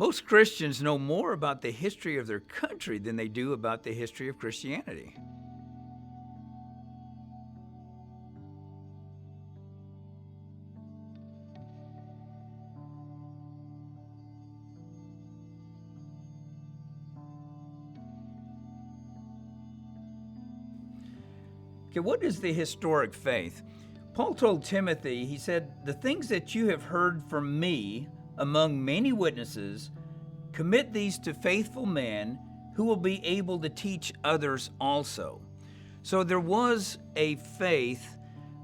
Most Christians know more about the history of their country than they do about the history of Christianity. Okay, what is the historic faith? Paul told Timothy, he said, "The things that you have heard from me among many witnesses, commit these to faithful men who will be able to teach others also." So there was a faith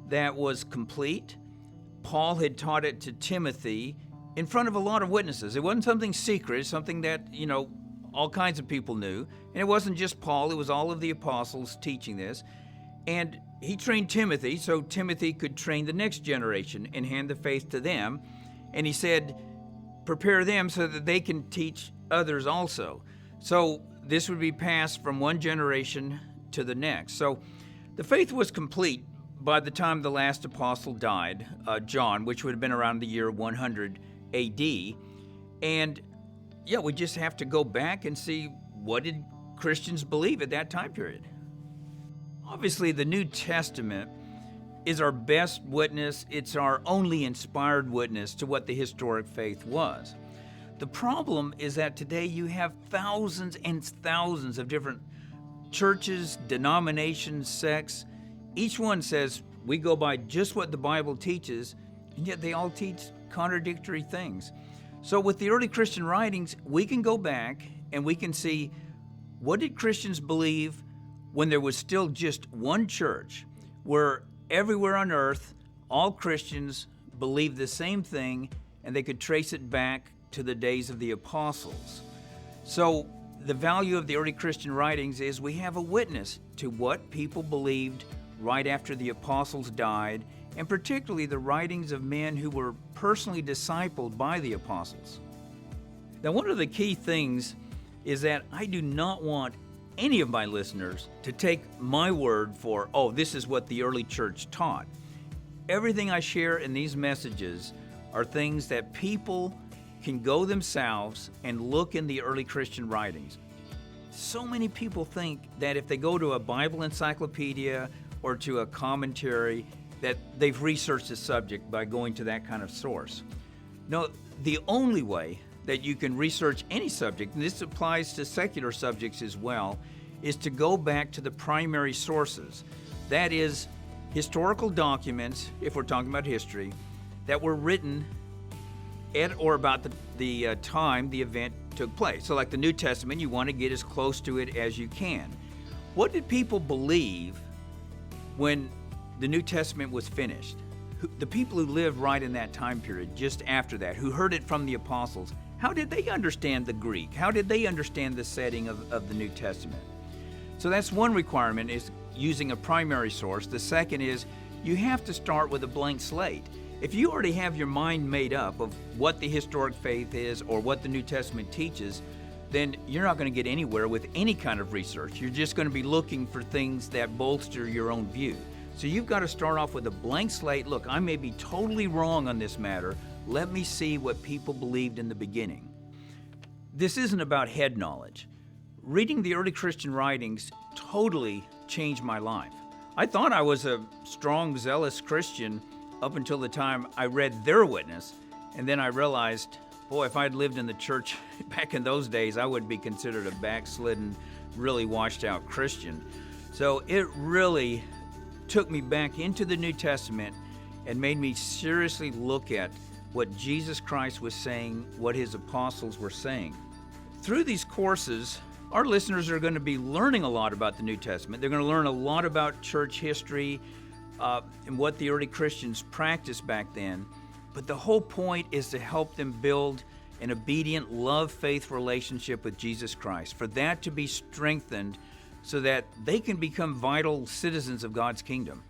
that was complete. Paul had taught it to Timothy in front of a lot of witnesses. It wasn't something secret, something that, all kinds of people knew. And it wasn't just Paul, it was all of the apostles teaching this. And he trained Timothy so Timothy could train the next generation and hand the faith to them. And he said, prepare them so that they can teach others also. So this would be passed from one generation to the next. So the faith was complete by the time the last apostle died, John, which would have been around the year 100 AD. And we just have to go back and see, what did Christians believe at that time period? Obviously, the New Testament is our best witness. It's our only inspired witness to what the historic faith was. The problem is that today you have thousands and thousands of different churches, denominations, sects. Each one says, we go by just what the Bible teaches, and yet they all teach contradictory things. So with the early Christian writings, we can go back and we can see, what did Christians believe when there was still just one church, where everywhere on earth, all Christians believed the same thing, and they could trace it back to the days of the apostles. So the value of the early Christian writings is we have a witness to what people believed right after the apostles died, and particularly the writings of men who were personally discipled by the apostles. Now, one of the key things is that I do not want any of my listeners to take my word for, this is what the early church taught. Everything I share in these messages are things that people can go themselves and look in the early Christian writings. So many people think that if they go to a Bible encyclopedia or to a commentary, that they've researched the subject by going to that kind of source. No, the only way that you can research any subject, and this applies to secular subjects as well, is to go back to the primary sources. That is, historical documents, if we're talking about history, that were written at or about the time the event took place. So like the New Testament, you want to get as close to it as you can. What did people believe when the New Testament was finished? The people who lived right in that time period, just after that, who heard it from the apostles, how did they understand the Greek? How did they understand the setting of the New Testament? So that's one requirement, is using a primary source. The second is you have to start with a blank slate. If you already have your mind made up of what the historic faith is or what the New Testament teaches, then you're not going to get anywhere with any kind of research. You're just going to be looking for things that bolster your own view. So you've got to start off with a blank slate. Look, I may be totally wrong on this matter. Let me see what people believed in the beginning. This isn't about head knowledge. Reading the early Christian writings totally changed my life. I thought I was a strong, zealous Christian up until the time I read their witness, and then I realized, boy, if I'd lived in the church back in those days, I would be considered a backslidden, really washed out Christian. So it really took me back into the New Testament and made me seriously look at what Jesus Christ was saying, what his apostles were saying. Through these courses, our listeners are going to be learning a lot about the New Testament. They're going to learn a lot about church history and what the early Christians practiced back then. But the whole point is to help them build an obedient, love-faith relationship with Jesus Christ, for that to be strengthened so that they can become vital citizens of God's kingdom.